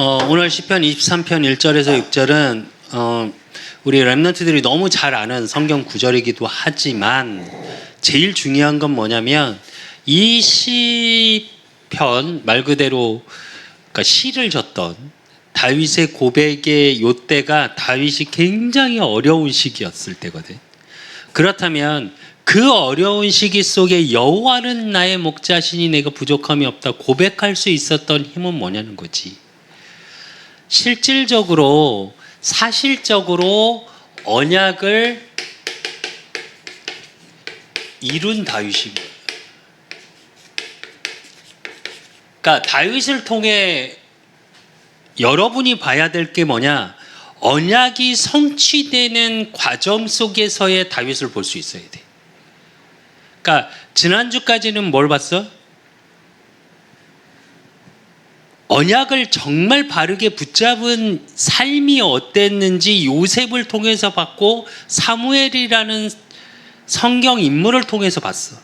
오늘 시편 23편 1절에서 6절은 우리 랩런트들이 너무 잘 아는 성경 구절이기도 하지만 제일 중요한 건 뭐냐면 이 시편 말 그대로 그러니까 시를 졌던 다윗의 고백의 요때가 다윗이 굉장히 어려운 시기였을 때거든. 그렇다면 그 어려운 시기 속에 여호와는 나의 목자시니 내가 부족함이 없다 고백할 수 있었던 힘은 뭐냐는 거지. 실질적으로 사실적으로 언약을 이룬 다윗입니다. 그러니까 다윗을 통해 여러분이 봐야 될 게 뭐냐? 언약이 성취되는 과정 속에서의 다윗을 볼 수 있어야 돼. 그러니까 지난주까지는 뭘 봤어? 언약을 정말 바르게 붙잡은 삶이 어땠는지 요셉을 통해서 봤고 사무엘이라는 성경 인물을 통해서 봤어.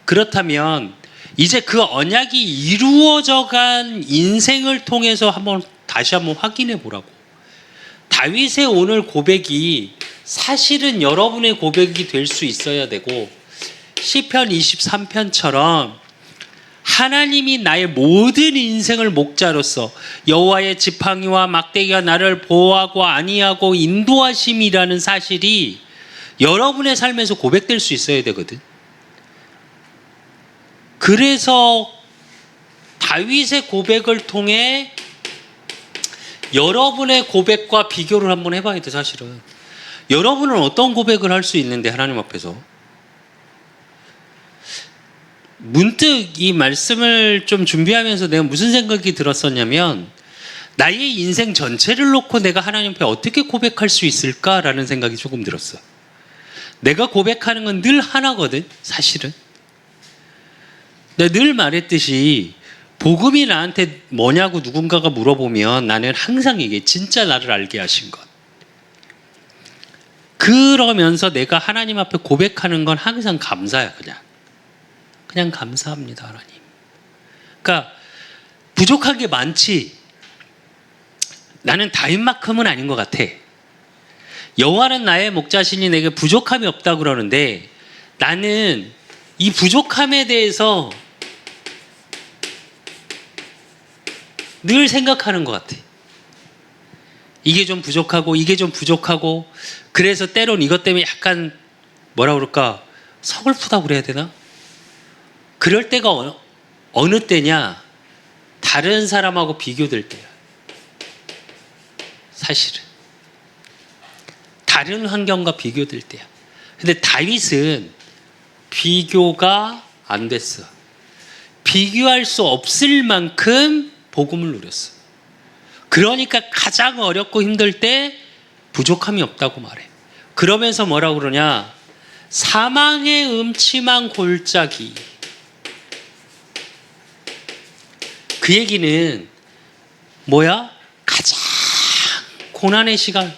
그렇다면 이제 그 언약이 이루어져간 인생을 통해서 다시 한번 확인해 보라고. 다윗의 오늘 고백이 사실은 여러분의 고백이 될 수 있어야 되고 시편 23편처럼 하나님이 나의 모든 인생을 목자로서 여호와의 지팡이와 막대기가 나를 보호하고 안위하고 인도하심이라는 사실이 여러분의 삶에서 고백될 수 있어야 되거든. 그래서 다윗의 고백을 통해 여러분의 고백과 비교를 한번 해봐야 돼. 사실은 여러분은 어떤 고백을 할 수 있는데 하나님 앞에서 문득 이 말씀을 좀 준비하면서 내가 무슨 생각이 들었었냐면 나의 인생 전체를 놓고 내가 하나님 앞에 어떻게 고백할 수 있을까라는 생각이 조금 들었어. 내가 고백하는 건 늘 하나거든. 사실은 내가 늘 말했듯이 복음이 나한테 뭐냐고 누군가가 물어보면 나는 항상 얘기해. 진짜 나를 알게 하신 것. 그러면서 내가 하나님 앞에 고백하는 건 항상 감사야. 그냥 감사합니다 하나님. 그러니까 부족한 게 많지. 나는 다윗만큼은 아닌 것 같아. 여호와는 나의 목자시니 내게 부족함이 없다 그러는데 나는 이 부족함에 대해서 늘 생각하는 것 같아. 이게 좀 부족하고 이게 좀 부족하고 그래서 때론 이것 때문에 약간 뭐라 그럴까 서글프다고 그래야 되나? 그럴 때가 어느 때냐? 다른 사람하고 비교될 때야. 사실은 다른 환경과 비교될 때야. 근데 다윗은 비교가 안 됐어. 비교할 수 없을 만큼 복음을 누렸어. 그러니까 가장 어렵고 힘들 때 부족함이 없다고 말해. 그러면서 뭐라고 그러냐? 사망의 음침한 골짜기. 그 얘기는 뭐야? 가장 고난의 시간.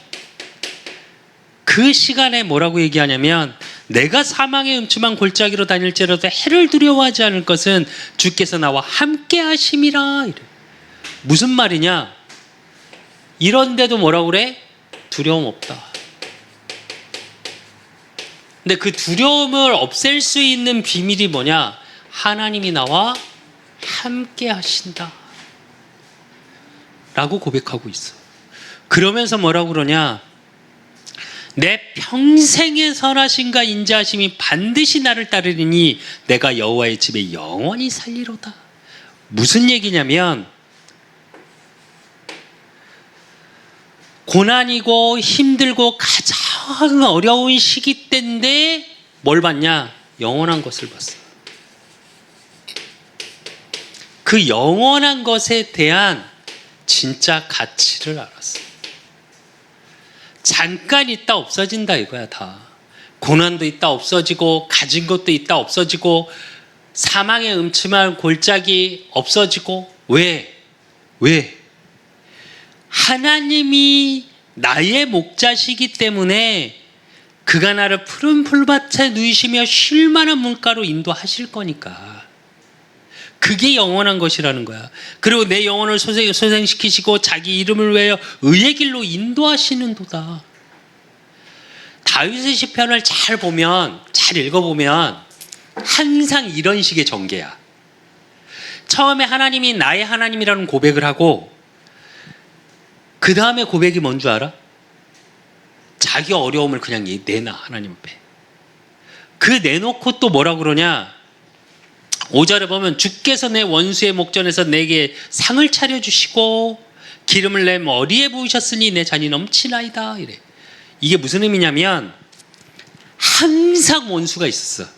그 시간에 뭐라고 얘기하냐면 내가 사망의 음침한 골짜기로 다닐지라도 해를 두려워하지 않을 것은 주께서 나와 함께 하심이라. 이래. 무슨 말이냐? 이런데도 뭐라고 그래? 두려움 없다. 근데 그 두려움을 없앨 수 있는 비밀이 뭐냐? 하나님이 나와 함께 하신다 라고 고백하고 있어. 그러면서 뭐라고 그러냐? 내 평생의 선하심과 인자하심이 반드시 나를 따르리니 내가 여호와의 집에 영원히 살리로다. 무슨 얘기냐면 고난이고 힘들고 가장 어려운 시기 때인데 뭘 봤냐? 영원한 것을 봤어. 그 영원한 것에 대한 진짜 가치를 알았어. 잠깐 있다 없어진다 이거야 다. 고난도 있다 없어지고 가진 것도 있다 없어지고 사망의 음침한 골짜기 없어지고 왜? 하나님이 나의 목자시기 때문에 그가 나를 푸른 풀밭에 누이시며 쉴 만한 물가로 인도하실 거니까. 그게 영원한 것이라는 거야. 그리고 내 영혼을 소생시키시고 자기 이름을 위하여 의의 길로 인도하시는도다. 다윗의 시편을 잘 보면, 잘 읽어보면 항상 이런 식의 전개야. 처음에 하나님이 나의 하나님이라는 고백을 하고 그 다음에 고백이 뭔 줄 알아? 자기 어려움을 그냥 내놔, 하나님 앞에. 그 내놓고 또 뭐라 그러냐? 5절에 보면 주께서 내 원수의 목전에서 내게 상을 차려주시고 기름을 내 머리에 부으셨으니 내 잔이 넘치나이다. 이래. 이게 무슨 의미냐면 항상 원수가 있었어.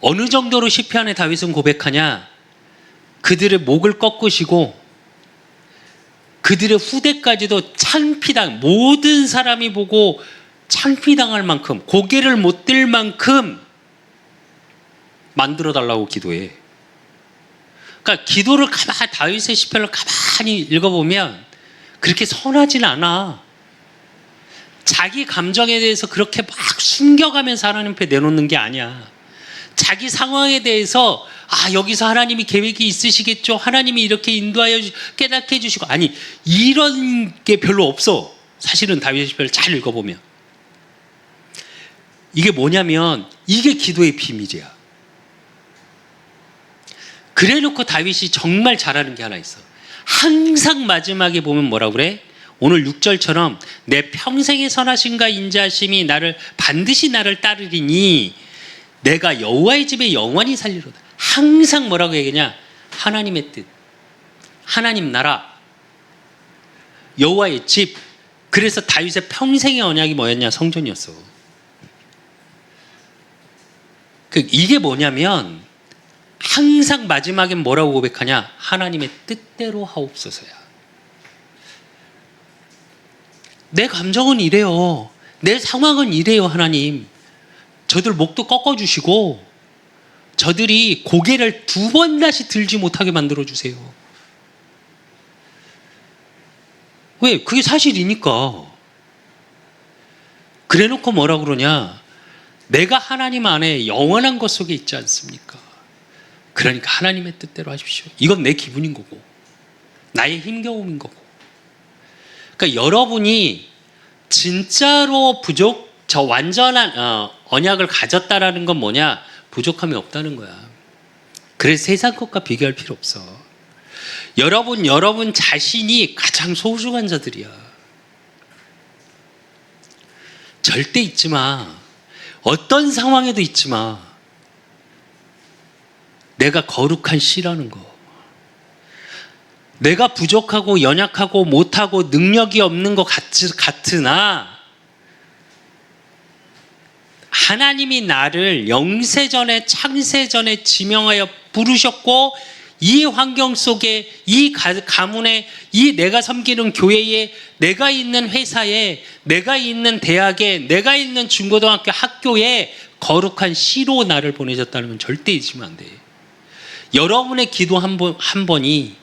어느 정도로 시편의 다윗은 고백하냐? 그들의 목을 꺾으시고 그들의 후대까지도 창피당, 모든 사람이 보고 창피당할 만큼, 고개를 못 들 만큼 만들어 달라고 기도해. 그러니까 기도를 가만히, 다윗의 시편을 가만히 읽어보면 그렇게 선하진 않아. 자기 감정에 대해서 그렇게 막 숨겨가면서 하나님 앞에 내놓는 게 아니야. 자기 상황에 대해서 여기서 하나님이 계획이 있으시겠죠. 하나님이 이렇게 인도하여 깨닫게 해주시고, 아니 이런 게 별로 없어. 사실은 다윗의 시편을 잘 읽어보면. 이게 뭐냐면 이게 기도의 비밀이야. 그래놓고 다윗이 정말 잘하는 게 하나 있어. 항상 마지막에 보면 뭐라고 그래? 오늘 6절처럼 내 평생의 선하심과 인자하심이 반드시 나를 따르리니 내가 여호와의 집에 영원히 살리로다. 항상 뭐라고 얘기하냐? 하나님의 뜻, 하나님 나라, 여호와의 집. 그래서 다윗의 평생의 언약이 뭐였냐? 성전이었어. 이게 뭐냐면 항상 마지막엔 뭐라고 고백하냐? 하나님의 뜻대로 하옵소서야. 내 감정은 이래요. 내 상황은 이래요. 하나님, 저들 목도 꺾어주시고 저들이 고개를 2번 다시 들지 못하게 만들어주세요. 왜? 그게 사실이니까. 그래놓고 뭐라 그러냐? 내가 하나님 안에 영원한 것 속에 있지 않습니까? 그러니까 하나님의 뜻대로 하십시오. 이건 내 기분인 거고 나의 힘겨움인 거고. 그러니까 여러분이 진짜로 완전한 언약을 가졌다라는 건 뭐냐? 부족함이 없다는 거야. 그래서 세상 것과 비교할 필요 없어. 여러분 자신이 가장 소중한 자들이야. 절대 잊지 마. 어떤 상황에도 잊지 마. 내가 거룩한 씨라는 거. 내가 부족하고 연약하고 못하고 능력이 없는 것 같으나 하나님이 나를 영세전에 창세전에 지명하여 부르셨고 이 환경 속에 이 가문에 이 내가 섬기는 교회에 내가 있는 회사에 내가 있는 대학에 내가 있는 중고등학교 학교에 거룩한 씨로 나를 보내셨다는 건 절대 잊으면 안 돼. 여러분의 기도 한 번이,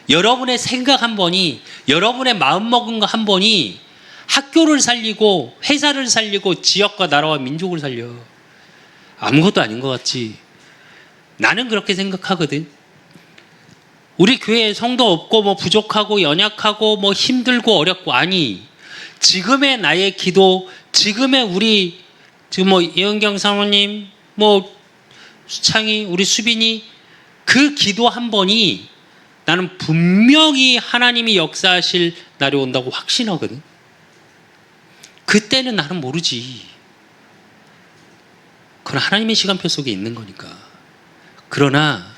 여러분의 생각 한 번이, 여러분의 마음먹은 거 한 번이 학교를 살리고 회사를 살리고 지역과 나라와 민족을 살려. 아무것도 아닌 것 같지? 나는 그렇게 생각하거든. 우리 교회에 성도 없고 뭐 부족하고 연약하고 뭐 힘들고 어렵고, 아니, 지금의 나의 기도, 지금의 우리 지금 뭐 이은경 사모님, 뭐 수창이, 우리 수빈이, 그 기도 한 번이 나는 분명히 하나님이 역사하실 날이 온다고 확신하거든. 그때는 나는 모르지. 그건 하나님의 시간표 속에 있는 거니까. 그러나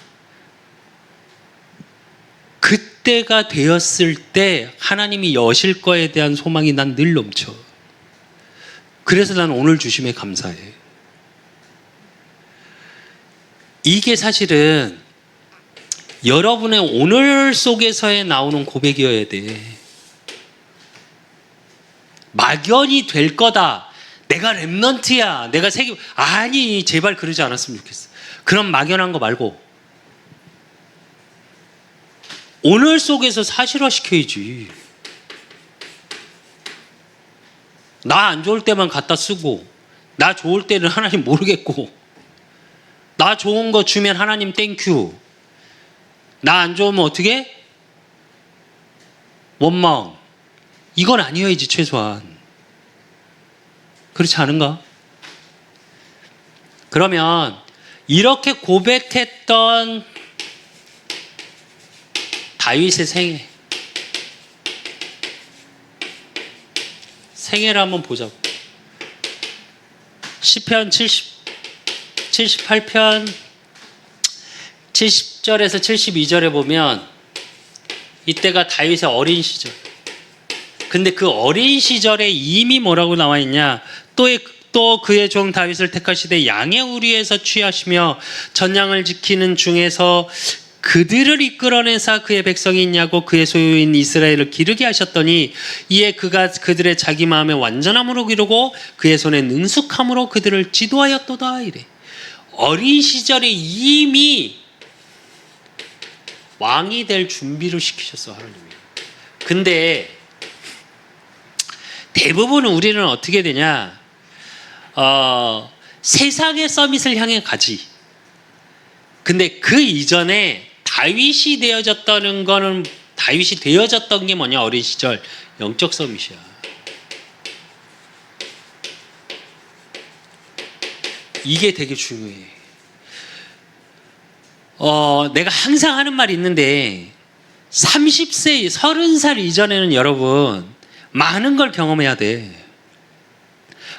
그때가 되었을 때 하나님이 여실 거에 대한 소망이 난 늘 넘쳐. 그래서 난 오늘 주심에 감사해. 이게 사실은 여러분의 오늘 속에서의 나오는 고백이어야 돼. 막연히 될 거다. 내가 렘넌트야. 내가 아니, 제발 그러지 않았으면 좋겠어. 그런 막연한 거 말고 오늘 속에서 사실화 시켜야지. 나 안 좋을 때만 갖다 쓰고 나 좋을 때는 하나님 모르겠고 나 좋은 거 주면 하나님 땡큐. 나 안 좋으면 어떻게? 원망. 이건 아니어야지 최소한. 그렇지 않은가? 그러면 이렇게 고백했던 다윗의 생애를 한번 보자고. 시편 78편 70절에서 72절에 보면 이때가 다윗의 어린 시절. 근데 그 어린 시절에 이미 뭐라고 나와 있냐? 또 그의 종 다윗을 택하시되 양의 우리에서 취하시며 전양을 지키는 중에서 그들을 이끌어내사 그의 백성이 있냐고 그의 소유인 이스라엘을 기르게 하셨더니 이에 그가 그들의 자기 마음에 완전함으로 기르고 그의 손에 능숙함으로 그들을 지도하였도다 이래. 어린 시절에 이미 왕이 될 준비를 시키셨어 하나님이. 근데 대부분 우리는 어떻게 되냐? 세상의 서밋을 향해 가지. 근데 그 이전에 다윗이 되어졌던 게 뭐냐? 어린 시절 영적 서밋이야. 이게 되게 중요해. 내가 항상 하는 말이 있는데 30세, 30살 이전에는 여러분 많은 걸 경험해야 돼.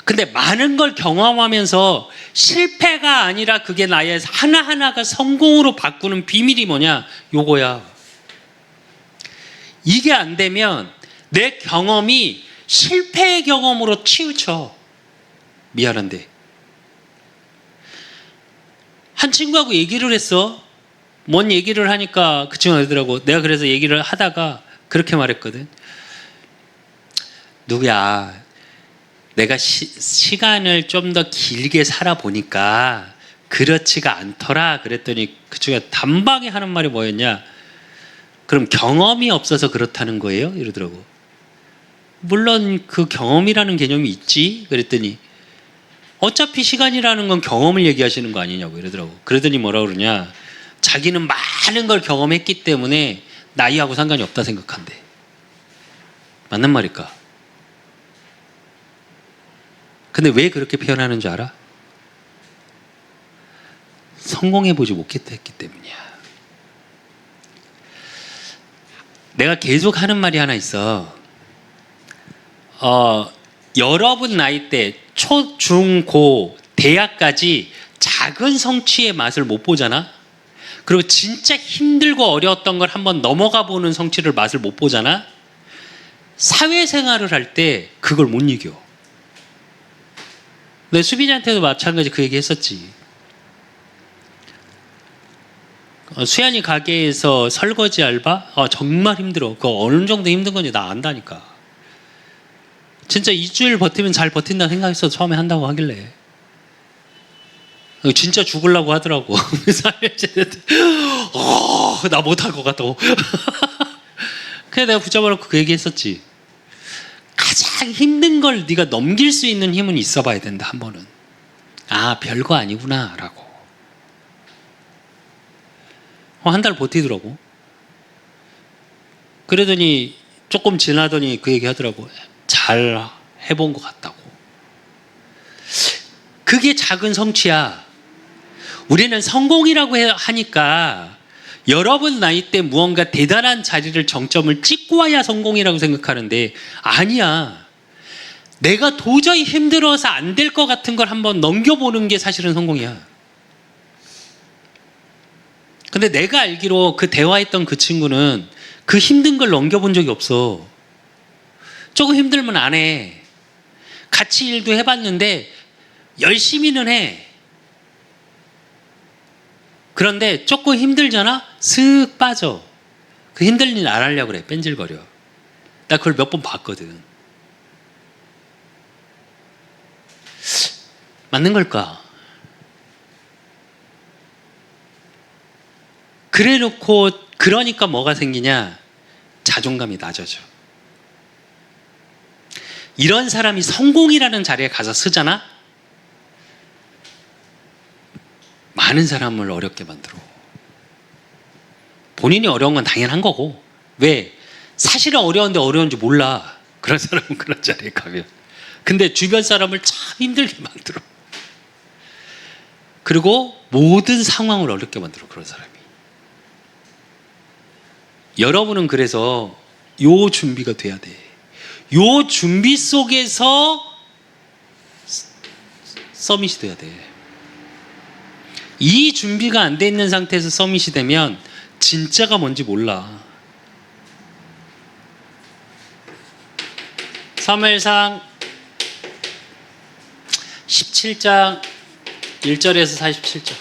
근데 많은 걸 경험하면서 실패가 아니라 그게 나의 하나하나가 성공으로 바꾸는 비밀이 뭐냐? 요거야. 이게 안 되면 내 경험이 실패의 경험으로 치우쳐. 미안한데. 한 친구하고 얘기를 했어. 뭔 얘기를 하니까 그 친구가 그러더라고. 내가 그래서 얘기를 하다가 그렇게 말했거든. 누구야, 내가 시간을 좀 더 길게 살아보니까 그렇지가 않더라. 그랬더니 그 친구가 단방에 하는 말이 뭐였냐? 그럼 경험이 없어서 그렇다는 거예요? 이러더라고. 물론 그 경험이라는 개념이 있지. 그랬더니 어차피 시간이라는 건 경험을 얘기하시는 거 아니냐고 이러더라고. 그러더니 뭐라 그러냐? 자기는 많은 걸 경험했기 때문에 나이하고 상관이 없다 생각한대. 맞는 말일까? 근데 왜 그렇게 표현하는 줄 알아? 성공해보지 못했기 때문이야. 내가 계속 하는 말이 하나 있어. 여러분 나이 때 초, 중, 고, 대학까지 작은 성취의 맛을 못 보잖아? 그리고 진짜 힘들고 어려웠던 걸 한번 넘어가 보는 성취를 맛을 못 보잖아? 사회생활을 할 때 그걸 못 이겨. 내 수빈이한테도 마찬가지 그 얘기 했었지. 수연이 가게에서 설거지 알바? 정말 힘들어. 그거 어느 정도 힘든 건지 나 안다니까. 진짜 2주일 버티면 잘 버틴다 생각했어. 처음에 한다고 하길래. 진짜 죽으려고 하더라고. 나 못할 것 같다고. 그래서 내가 붙잡아놓고 그 얘기 했었지. 가장 힘든 걸 네가 넘길 수 있는 힘은 있어 봐야 된다. 한 번은. 아, 별거 아니구나 라고. 한 달 버티더라고. 그러더니 조금 지나더니 그 얘기 하더라고. 잘 해본 것 같다고. 그게 작은 성취야. 우리는 성공이라고 하니까 여러분 나이 때 무언가 대단한 자리를 정점을 찍고 와야 성공이라고 생각하는데 아니야. 내가 도저히 힘들어서 안 될 것 같은 걸 한번 넘겨보는 게 사실은 성공이야. 근데 내가 알기로 그 대화했던 그 친구는 그 힘든 걸 넘겨본 적이 없어. 조금 힘들면 안 해. 같이 일도 해봤는데 열심히는 해. 그런데 조금 힘들잖아? 슥 빠져. 그 힘든 일 안 하려고 그래. 뺀질거려. 나 그걸 몇 번 봤거든. 맞는 걸까? 그래 놓고 그러니까 뭐가 생기냐? 자존감이 낮아져. 이런 사람이 성공이라는 자리에 가서 쓰잖아? 많은 사람을 어렵게 만들어. 본인이 어려운 건 당연한 거고. 왜? 사실은 어려운데 어려운지 몰라. 그런 사람은 그런 자리에 가면. 근데 주변 사람을 참 힘들게 만들어. 그리고 모든 상황을 어렵게 만들어, 그런 사람이. 여러분은 그래서 요 준비가 돼야 돼. 요 준비 속에서 서밋이 돼야 돼. 이 준비가 안 돼 있는 상태에서 서밋이 되면 진짜가 뭔지 몰라. 사무엘상 17장 1절에서 47절.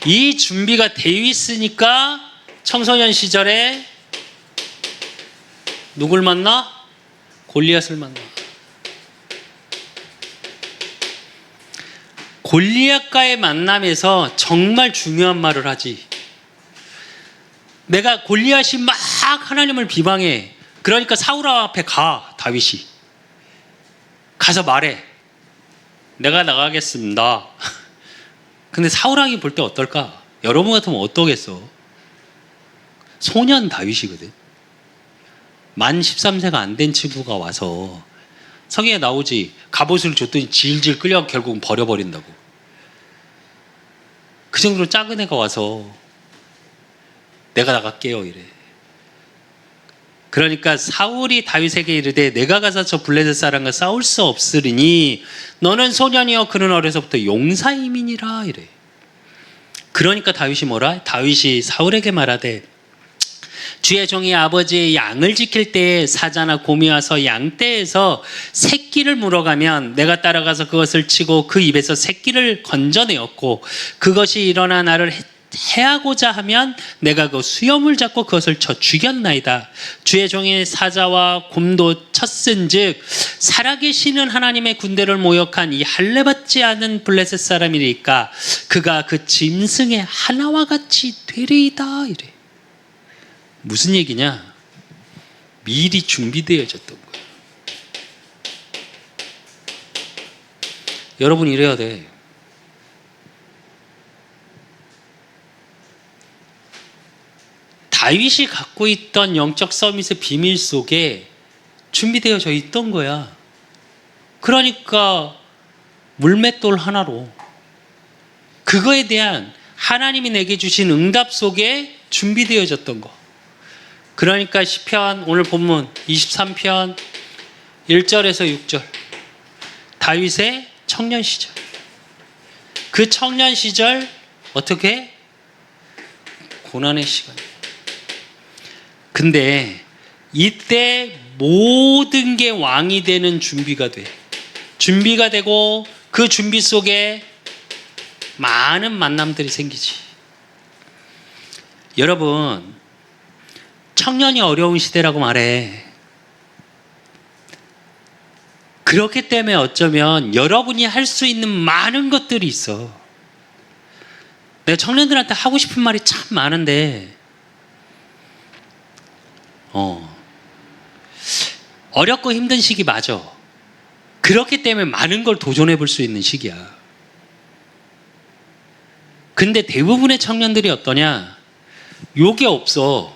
이 준비가 돼 있으니까 청소년 시절에 누굴 만나? 골리앗을 만나. 골리앗과의 만남에서 정말 중요한 말을 하지. 내가 골리앗이 막 하나님을 비방해. 그러니까 사울 앞에 가, 다윗이. 가서 말해. 내가 나가겠습니다. 근데 사울 왕이 볼 때 어떨까? 여러분 같으면 어떠겠어? 소년 다윗이거든. 만 13세가 안 된 친구가 와서 성경에 나오지. 갑옷을 줬더니 질질 끌려 결국은 버려버린다고. 그 정도로 작은 애가 와서 내가 나갈게요 이래. 그러니까 사울이 다윗에게 이르되 내가 가서 저 블레셋 사람과 싸울 수 없으리니 너는 소년이여 그는 어려서부터 용사임이니라 이래. 그러니까 다윗이 뭐라? 다윗이 사울에게 말하되 주의 종이 아버지의 양을 지킬 때에 사자나 곰이 와서 양떼에서 새끼를 물어가면 내가 따라가서 그것을 치고 그 입에서 새끼를 건져내었고 그것이 일어나 나를 해하고자 하면 내가 그 수염을 잡고 그것을 쳐 죽였나이다. 주의 종이 사자와 곰도 쳤은즉 살아계시는 하나님의 군대를 모욕한 이 할례받지 않은 블레셋 사람이니까 그가 그 짐승의 하나와 같이 되리이다 이래. 무슨 얘기냐? 미리 준비되어졌던 거예요. 여러분 이래야 돼. 다윗이 갖고 있던 영적 서밋의 비밀 속에 준비되어져 있던 거야. 그러니까 물맷돌 하나로 그거에 대한 하나님이 내게 주신 응답 속에 준비되어졌던 거. 그러니까 시편 오늘 본문 23편 1절에서 6절 다윗의 청년 시절. 그 청년 시절 어떻게? 고난의 시간. 근데 이때 모든 게 왕이 되는 준비가 돼. 준비가 되고 그 준비 속에 많은 만남들이 생기지. 여러분 청년이 어려운 시대라고 말해. 그렇기 때문에 어쩌면 여러분이 할 수 있는 많은 것들이 있어. 내가 청년들한테 하고 싶은 말이 참 많은데 어렵고 힘든 시기 맞아. 그렇기 때문에 많은 걸 도전해 볼 수 있는 시기야. 근데 대부분의 청년들이 어떠냐? 요게 없어.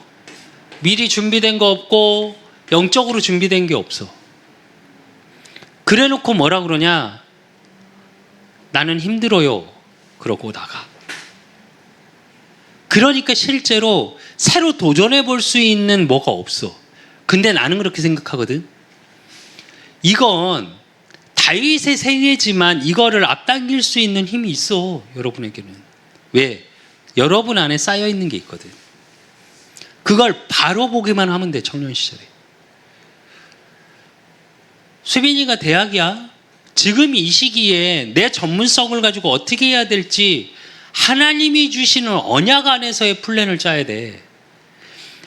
미리 준비된 거 없고 영적으로 준비된 게 없어. 그래 놓고 뭐라 그러냐? 나는 힘들어요. 그러고 나가. 그러니까 실제로 새로 도전해 볼 수 있는 뭐가 없어. 근데 나는 그렇게 생각하거든. 이건 다윗의 생애지만 이거를 앞당길 수 있는 힘이 있어. 여러분에게는. 왜? 여러분 안에 쌓여 있는 게 있거든. 그걸 바로 보기만 하면 돼. 청년 시절에. 수빈이가 대학이야. 지금 이 시기에 내 전문성을 가지고 어떻게 해야 될지 하나님이 주시는 언약 안에서의 플랜을 짜야 돼.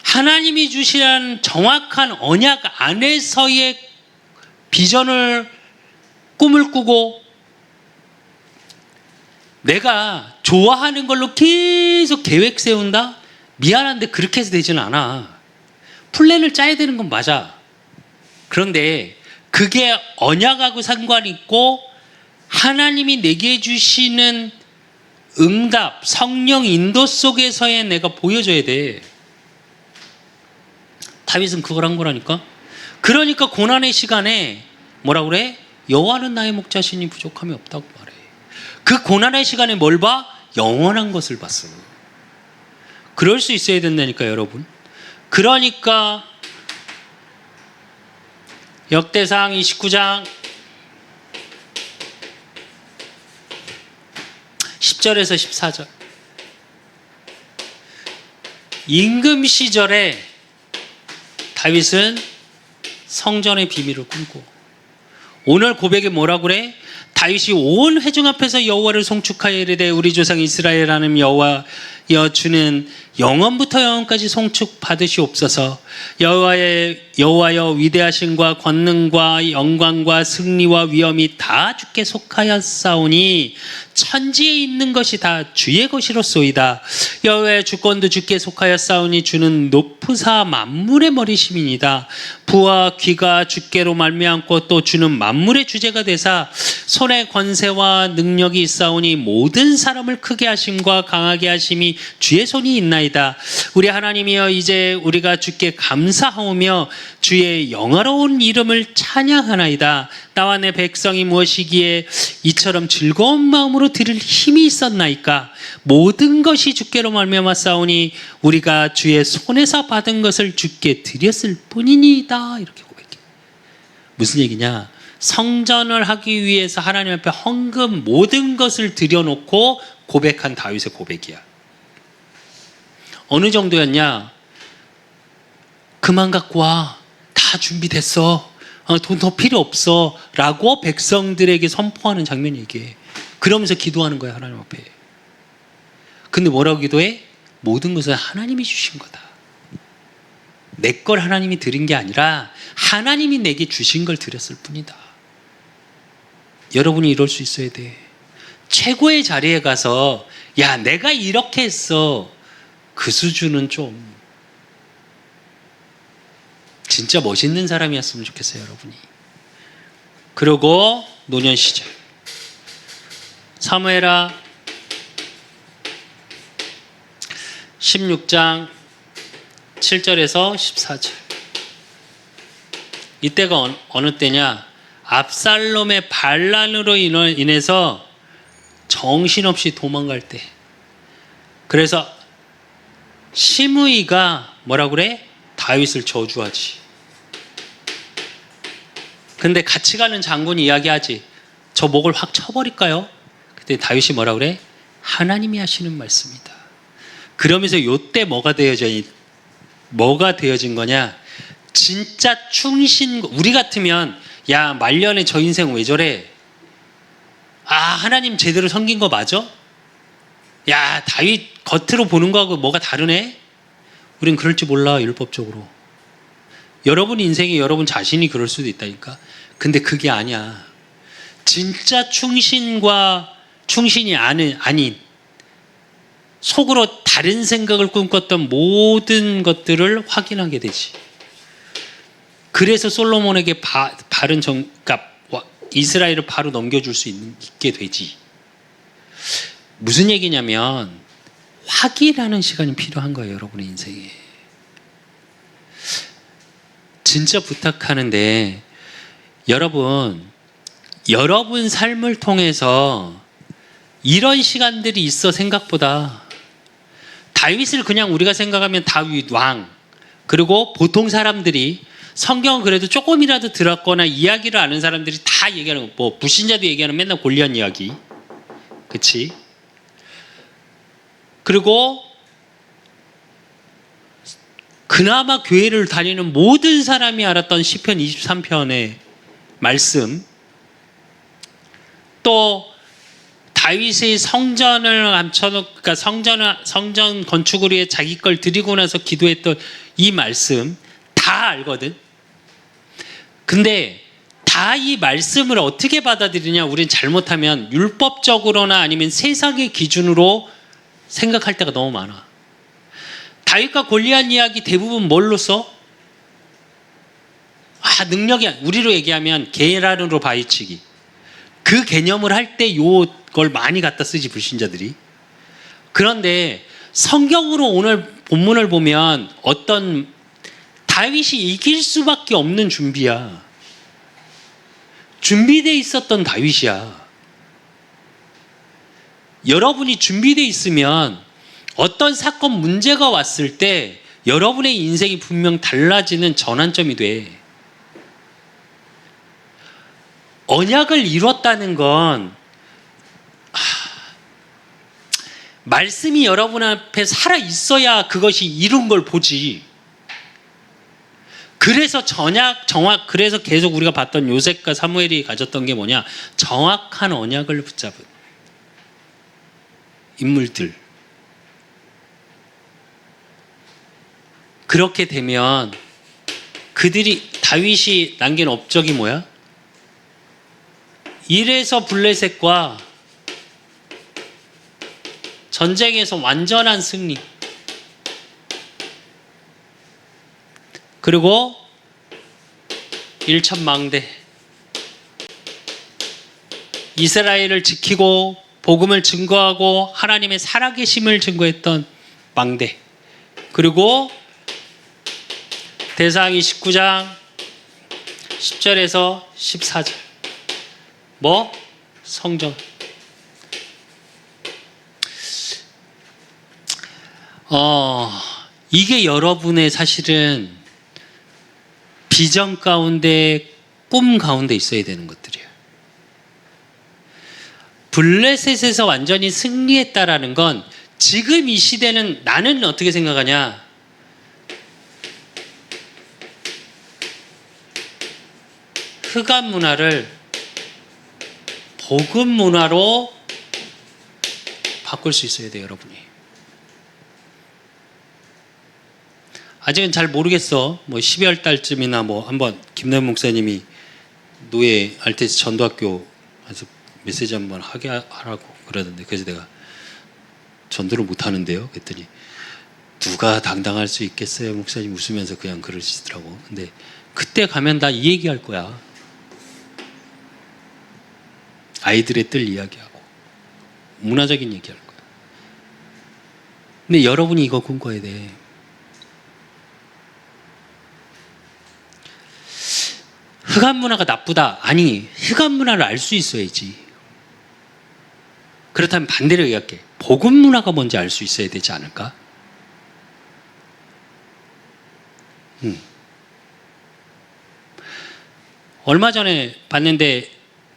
하나님이 주시는 정확한 언약 안에서의 비전을 꿈을 꾸고 내가 좋아하는 걸로 계속 계획 세운다? 미안한데 그렇게 해서 되지는 않아. 플랜을 짜야 되는 건 맞아. 그런데 그게 언약하고 상관이 있고 하나님이 내게 주시는 응답, 성령 인도 속에서의 내가 보여줘야 돼. 다윗은 그걸 한 거라니까. 그러니까 고난의 시간에 뭐라 그래? 여호와는 나의 목자시니 부족함이 없다고 말해. 그 고난의 시간에 뭘 봐? 영원한 것을 봤어. 그럴 수 있어야 된다니까 여러분. 그러니까 역대상 29장 10절에서 14절. 임금 시절에 다윗은 성전의 비밀을 꿈고, 오늘 고백에 뭐라 그래? 다윗이 온 회중 앞에서 여호와를 송축하여 이르되 우리 조상 이스라엘 하나님 여호와여 주는 영원부터 영원까지 송축 받으시옵소서. 여호와여 위대하심과 권능과 영광과 승리와 위엄이 다 주께 속하였사오니 천지에 있는 것이 다 주의 것이로소이다. 여호와의 주권도 주께 속하였사오니 주는 높으사 만물의 머리심이니이다. 부와 귀가 주께로 말미암고 또 주는 만물의 주제가 되사 손에 권세와 능력이 있사오니 모든 사람을 크게 하심과 강하게 하심이 주의 손이 있나이다. 우리 하나님이여 이제 우리가 주께 감사하오며 주의 영화로운 이름을 찬양하나이다. 나와 내 백성이 무엇이기에 이처럼 즐거운 마음으로 드릴 힘이 있었나이까. 모든 것이 주께로 말미암았사오니 우리가 주의 손에서 받은 것을 주께 드렸을 뿐이니이다. 이렇게 고백해. 무슨 얘기냐? 성전을 하기 위해서 하나님 앞에 헌금 모든 것을 들여놓고 고백한 다윗의 고백이야. 어느 정도였냐? 그만 갖고 와. 다 준비됐어. 돈 더 필요 없어. 라고 백성들에게 선포하는 장면이 이게. 그러면서 기도하는 거야, 하나님 앞에. 근데 뭐라고 기도해? 모든 것은 하나님이 주신 거다. 내 걸 하나님이 드린 게 아니라 하나님이 내게 주신 걸 드렸을 뿐이다. 여러분이 이럴 수 있어야 돼. 최고의 자리에 가서 야, 내가 이렇게 했어. 그 수준은 좀 진짜 멋있는 사람이었으면 좋겠어요, 여러분이. 그리고 노년 시절 사무엘하 16장 7절에서 14절. 이때가 어느 때냐? 압살롬의 반란으로 인해서 정신없이 도망갈 때. 그래서 시므이가 뭐라 그래? 다윗을 저주하지. 근데 같이 가는 장군이 이야기하지. 저 목을 확 쳐버릴까요? 그때 다윗이 뭐라 그래? 하나님이 하시는 말씀이다. 그러면서 요때 뭐가 되어진 거냐? 진짜 충신. 우리 같으면 야, 말년에 저 인생 왜 저래? 아, 하나님 제대로 섬긴 거 맞아? 야, 다윗 겉으로 보는 거하고 뭐가 다르네? 우린 그럴 줄 몰라, 율법적으로. 여러분 인생에 여러분 자신이 그럴 수도 있다니까. 근데 그게 아니야. 진짜 충신이 아닌 속으로 다른 생각을 꿈꿨던 모든 것들을 확인하게 되지. 그래서 솔로몬에게 그러니까 이스라엘을 바로 넘겨줄 수 있게 되지. 무슨 얘기냐면 확인하는 시간이 필요한 거예요, 여러분의 인생에. 진짜 부탁하는데 여러분 삶을 통해서 이런 시간들이 있어. 생각보다 다윗을 그냥 우리가 생각하면 다윗 왕, 그리고 보통 사람들이 성경은 그래도 조금이라도 들었거나 이야기를 아는 사람들이 다 얘기하는, 뭐 불신자도 얘기하는 맨날 골리앗 이야기, 그치? 그리고 그나마 교회를 다니는 모든 사람이 알았던 시편 23편의 말씀, 또 다윗의 성전을 감춰놓고, 성전 건축을 위해 자기 걸 드리고 나서 기도했던 이 말씀 다 알거든. 근데 다 이 말씀을 어떻게 받아들이냐? 우린 잘못하면 율법적으로나 아니면 세상의 기준으로 생각할 때가 너무 많아. 다윗과 골리앗 이야기 대부분 뭘로 써? 능력이, 우리로 얘기하면 계란으로 바위치기. 그 개념을 할 때 요걸 많이 갖다 쓰지, 불신자들이. 그런데 성경으로 오늘 본문을 보면 어떤 다윗이 이길 수밖에 없는 준비야. 준비되어 있었던 다윗이야. 여러분이 준비되어 있으면 어떤 사건 문제가 왔을 때 여러분의 인생이 분명 달라지는 전환점이 돼. 언약을 이뤘다는 건 말씀이 여러분 앞에 살아 있어야 그것이 이룬 걸 보지. 그래서 그래서 계속 우리가 봤던 요셉과 사무엘이 가졌던 게 뭐냐? 정확한 언약을 붙잡은 인물들. 그렇게 되면 다윗이 남긴 업적이 뭐야? 이래서 블레셋과 전쟁에서 완전한 승리. 그리고 일천망대. 이스라엘을 지키고 복음을 증거하고 하나님의 살아계심을 증거했던 망대. 그리고 대사항이 19장 10절에서 14절. 성전. 이게 여러분의 사실은 비전 가운데, 꿈 가운데 있어야 되는 것들이에요. 블레셋에서 완전히 승리했다라는 건 지금 이 시대는 나는 어떻게 생각하냐? 흑암 문화를 복음 문화로 바꿀 수 있어야 돼요, 여러분이. 아직은 잘 모르겠어. 12월 달쯤이나 한번 김남현 목사님이 노예 알테스 전도학교 가서 메시지 한번 하게 하라고 그러던데, 그래서 내가 전도를 못 하는데요. 그랬더니 누가 당당할 수 있겠어요? 목사님 웃으면서 그냥 그러시더라고. 근데 그때 가면 다 이 얘기할 거야. 아이들의 뜰 이야기하고 문화적인 얘기할 거야. 근데 여러분이 이거 꿈꿔야 돼. 흑암 문화가 나쁘다. 아니, 흑암 문화를 알 수 있어야지. 그렇다면 반대로 얘기할게. 복음 문화가 뭔지 알 수 있어야 되지 않을까? 얼마 전에 봤는데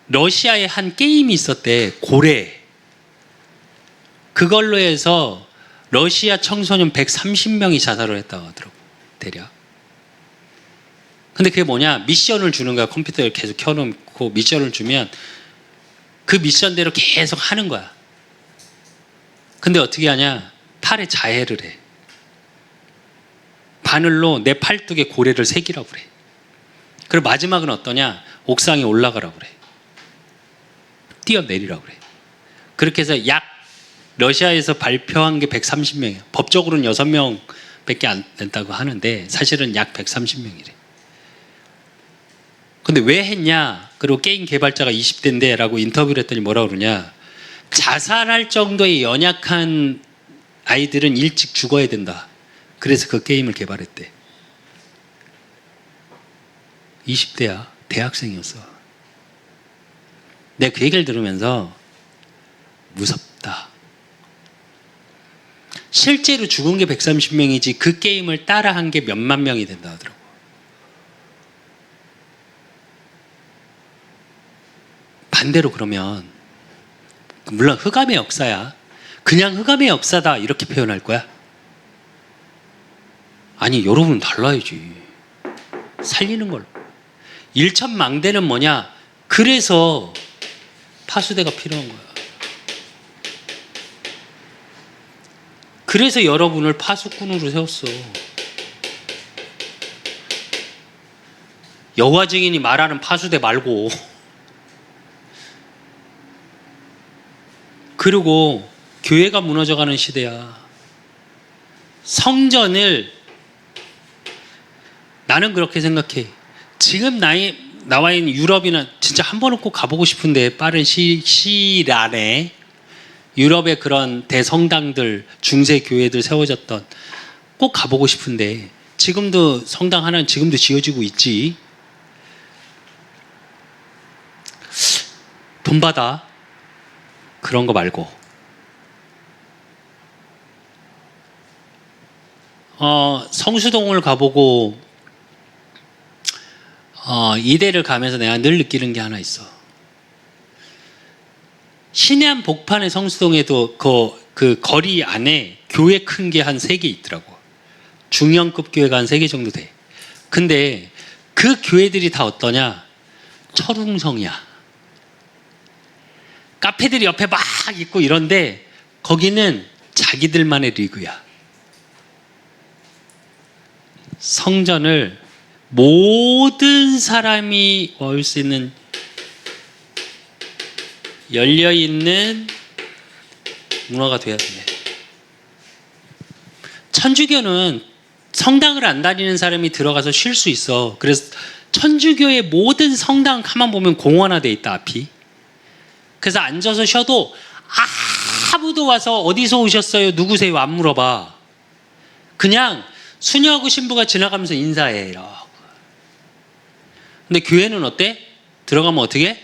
러시아에 한 게임이 있었대. 고래. 그걸로 해서 러시아 청소년 130명이 자살을 했다고 하더라고. 대략. 근데 그게 뭐냐? 미션을 주는 거야. 컴퓨터를 계속 켜놓고 미션을 주면 그 미션대로 계속 하는 거야. 근데 어떻게 하냐? 팔에 자해를 해. 바늘로 내 팔뚝에 고래를 새기라고 그래. 그리고 마지막은 어떠냐? 옥상에 올라가라고 그래. 뛰어내리라고 그래. 그렇게 해서 러시아에서 발표한 게 130명이야. 법적으로는 6명밖에 안 된다고 하는데 사실은 약 130명이래. 근데 왜 했냐? 그리고 게임 개발자가 20대인데 라고 인터뷰를 했더니 뭐라고 그러냐? 자살할 정도의 연약한 아이들은 일찍 죽어야 된다. 그래서 그 게임을 개발했대. 20대야. 대학생이었어. 내가 그 얘기를 들으면서 무섭다. 실제로 죽은 게 130명이지 그 게임을 따라한 게 몇만 명이 된다 하더라고. 반대로 그러면 물론 흑암의 역사야. 그냥 흑암의 역사다 이렇게 표현할 거야? 아니, 여러분은 달라야지. 살리는 걸로. 일천망대는 뭐냐? 그래서 파수대가 필요한 거야. 그래서 여러분을 파수꾼으로 세웠어. 여호와 증인이 말하는 파수대 말고. 그리고 교회가 무너져가는 시대야. 성전을 나는 그렇게 생각해. 지금 나와 있는 유럽이나 진짜 한 번은 꼭 가보고 싶은데 빠른 시일 안에 유럽의 그런 대성당들, 중세 교회들 세워졌던 꼭 가보고 싶은데 지금도 성당 하나는 지금도 지어지고 있지. 돈 받아. 그런 거 말고. 성수동을 가보고 이대를 가면서 내가 늘 느끼는 게 하나 있어. 신해안 복판의 성수동에도 그 거리 안에 교회 큰 게 한 3개 있더라고. 중형급 교회가 한 3개 정도 돼. 근데 그 교회들이 다 어떠냐? 철웅성이야. 카페들이 옆에 막 있고 이런데 거기는 자기들만의 리그야. 성전을 모든 사람이 올 수 있는 열려있는 문화가 돼야 돼. 천주교는 성당을 안 다니는 사람이 들어가서 쉴 수 있어. 그래서 천주교의 모든 성당 가만 보면 공원화돼 있다, 앞이. 그래서 앉아서 쉬어도 아무도 와서 어디서 오셨어요? 누구세요? 안 물어봐. 그냥 수녀하고 신부가 지나가면서 인사해. 이러고. 근데 교회는 어때? 들어가면 어떻게 해?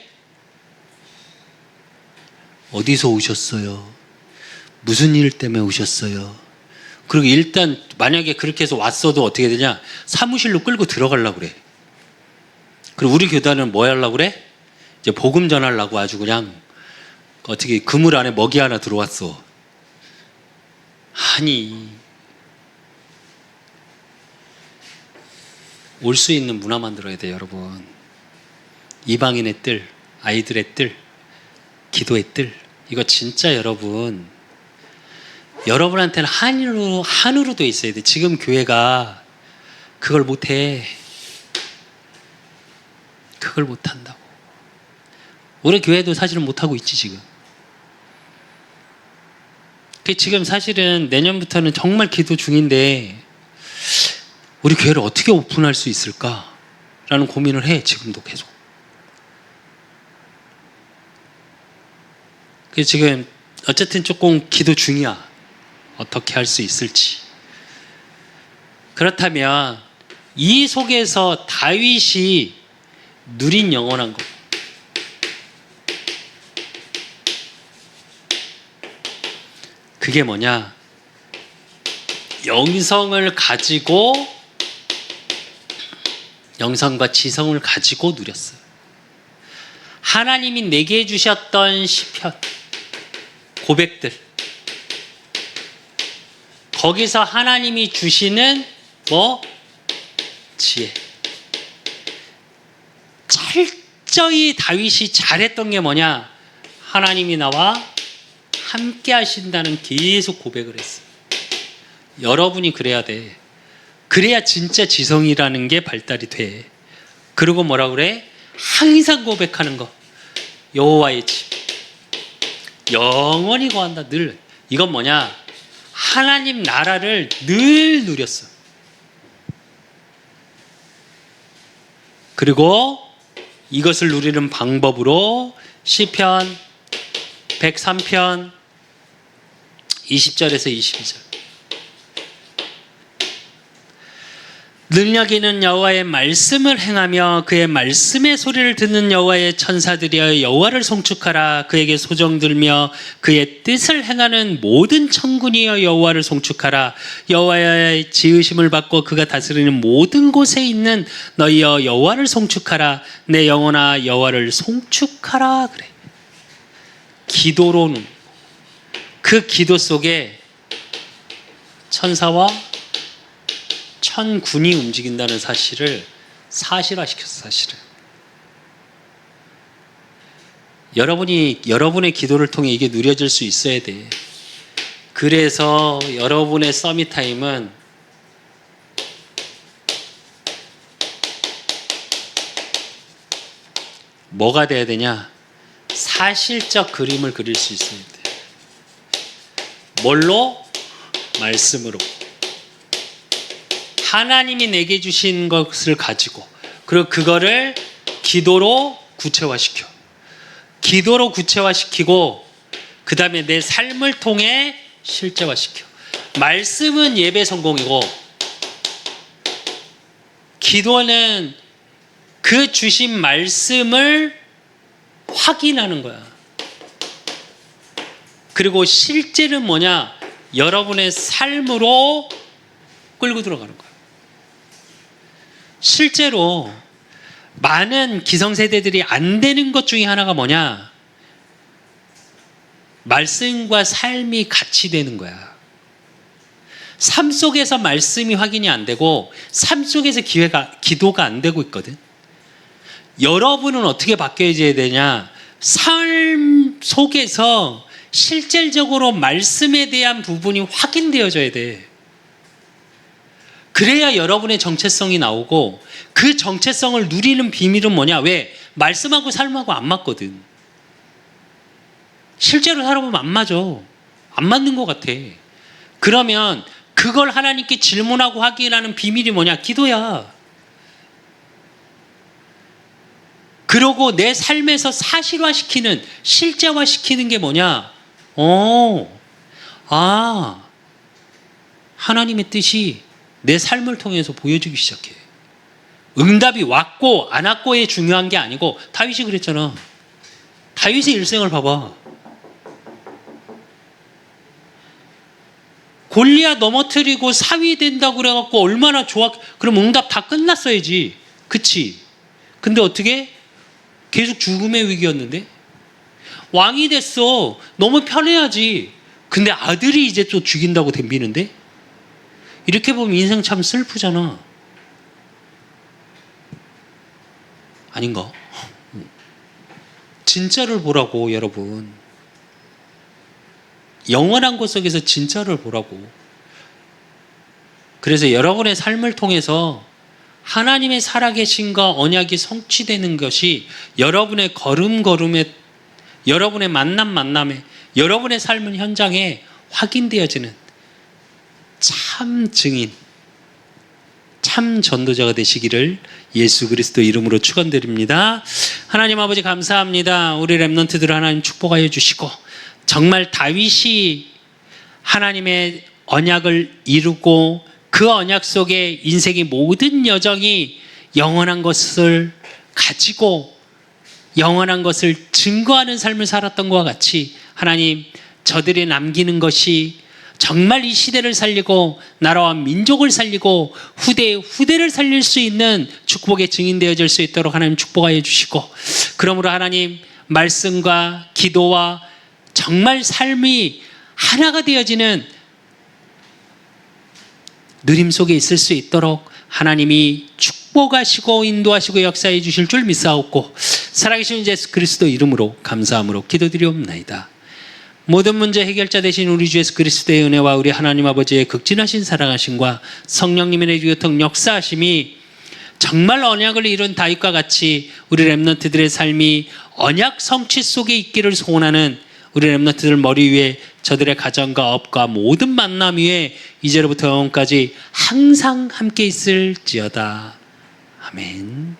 어디서 오셨어요? 무슨 일 때문에 오셨어요? 그리고 일단 만약에 그렇게 해서 왔어도 어떻게 되냐? 사무실로 끌고 들어가려고 그래. 그리고 우리 교단은 뭐 하려고 그래? 이제 복음 전하려고 아주 그냥 어떻게 그물 안에 먹이 하나 들어왔어. 아니, 올 수 있는 문화 만들어야 돼요, 여러분. 이방인의 뜰, 아이들의 뜰, 기도의 뜰. 이거 진짜 여러분한테는 한으로 돼 있어야 돼. 지금 교회가 그걸 못해. 그걸 못한다고. 우리 교회도 사실은 못하고 있지, 지금. 지금 사실은 내년부터는 정말 기도 중인데 우리 교회를 어떻게 오픈할 수 있을까라는 고민을 해, 지금도 계속. 그래서 지금 어쨌든 조금 기도 중이야. 어떻게 할 수 있을지. 그렇다면 이 속에서 다윗이 누린 영원한 것. 그게 뭐냐? 영성과 지성을 가지고 누렸어요. 하나님이 내게 주셨던 시편, 고백들. 거기서 하나님이 주시는 지혜. 철저히 다윗이 잘했던 게 뭐냐? 하나님이 나와 함께 하신다는 계속 고백을 했어요. 여러분이 그래야 돼. 그래야 진짜 지성이라는 게 발달이 돼. 그리고 뭐라 그래? 항상 고백하는 거. 여호와의 집. 영원히 거한다. 늘. 이건 뭐냐? 하나님 나라를 늘 누렸어. 그리고 이것을 누리는 방법으로 시편 103편 20절에서 22절. 능력 있는 여호와의 말씀을 행하며 그의 말씀의 소리를 듣는 여호와의 천사들이여 여호와를 송축하라. 그에게 소정 들며 그의 뜻을 행하는 모든 천군이여 여호와를 송축하라. 여호와의 지으심을 받고 그가 다스리는 모든 곳에 있는 너희여 여호와를 송축하라. 내 영혼아 여호와를 송축하라. 그래. 기도로는 그 기도 속에 천사와 천군이 움직인다는 사실을 사실화시켰어. 사실은 여러분의 기도를 통해 이게 누려질 수 있어야 돼. 그래서 여러분의 서밋 타임은 뭐가 돼야 되냐? 사실적 그림을 그릴 수 있어야 돼. 뭘로? 말씀으로. 하나님이 내게 주신 것을 가지고, 그리고 그거를 기도로 구체화시켜. 기도로 구체화시키고 그 다음에 내 삶을 통해 실제화시켜. 말씀은 예배 성공이고 기도는 그 주신 말씀을 확인하는 거야. 그리고 실제는 뭐냐? 여러분의 삶으로 끌고 들어가는 거야. 실제로 많은 기성세대들이 안 되는 것 중에 하나가 뭐냐? 말씀과 삶이 같이 되는 거야. 삶 속에서 말씀이 확인이 안 되고 삶 속에서 기도가 안 되고 있거든. 여러분은 어떻게 바뀌어야 되냐? 삶 속에서 실질적으로 말씀에 대한 부분이 확인되어져야 돼. 그래야 여러분의 정체성이 나오고, 그 정체성을 누리는 비밀은 뭐냐? 왜? 말씀하고 삶하고 안 맞거든. 실제로 살아보면 안 맞아. 안 맞는 것 같아. 그러면 그걸 하나님께 질문하고 확인하는 비밀이 뭐냐? 기도야. 그러고 내 삶에서 사실화시키는, 실제화시키는 게 뭐냐? 하나님의 뜻이 내 삶을 통해서 보여주기 시작해. 응답이 왔고 안 왔고에 중요한 게 아니고, 다윗이 그랬잖아. 다윗의 일생을 봐봐. 골리앗 넘어뜨리고 사위 된다고 그래갖고 얼마나 좋아. 그럼 응답 다 끝났어야지. 그치? 근데 어떻게? 계속 죽음의 위기였는데? 왕이 됐어. 너무 편해야지. 근데 아들이 이제 또 죽인다고 덤비는데? 이렇게 보면 인생 참 슬프잖아. 아닌가? 진짜를 보라고, 여러분. 영원한 것 속에서 진짜를 보라고. 그래서 여러분의 삶을 통해서 하나님의 살아계심과 언약이 성취되는 것이 여러분의 걸음걸음에, 여러분의 만남에, 여러분의 삶의 현장에 확인되어지는 참 증인, 참 전도자가 되시기를 예수 그리스도 이름으로 축원드립니다. 하나님 아버지 감사합니다. 우리 렘넌트들 하나님 축복하여 주시고, 정말 다윗이 하나님의 언약을 이루고 그 언약 속에 인생의 모든 여정이 영원한 것을 가지고 영원한 것을 증거하는 삶을 살았던 것과 같이, 하나님, 저들이 남기는 것이 정말 이 시대를 살리고 나라와 민족을 살리고 후대를 살릴 수 있는 축복의 증인되어질 수 있도록 하나님 축복하여 주시고, 그러므로 하나님 말씀과 기도와 정말 삶이 하나가 되어지는 누림 속에 있을 수 있도록 하나님이 축복하시고 인도하시고 역사해 주실 줄 믿사옵고, 살아계신 예수 그리스도 이름으로 감사함으로 기도드리옵나이다. 모든 문제 해결자 되신 우리 주 예수 그리스도의 은혜와 우리 하나님 아버지의 극진하신 사랑하심과 성령님의 내주교통 역사하심이 정말 언약을 이룬 다윗과 같이 우리 렘넌트들의 삶이 언약 성취 속에 있기를 소원하는 우리 렘넌트들 머리 위에, 저들의 가정과 업과 모든 만남 위에 이제로부터 영원까지 항상 함께 있을지어다. 아멘.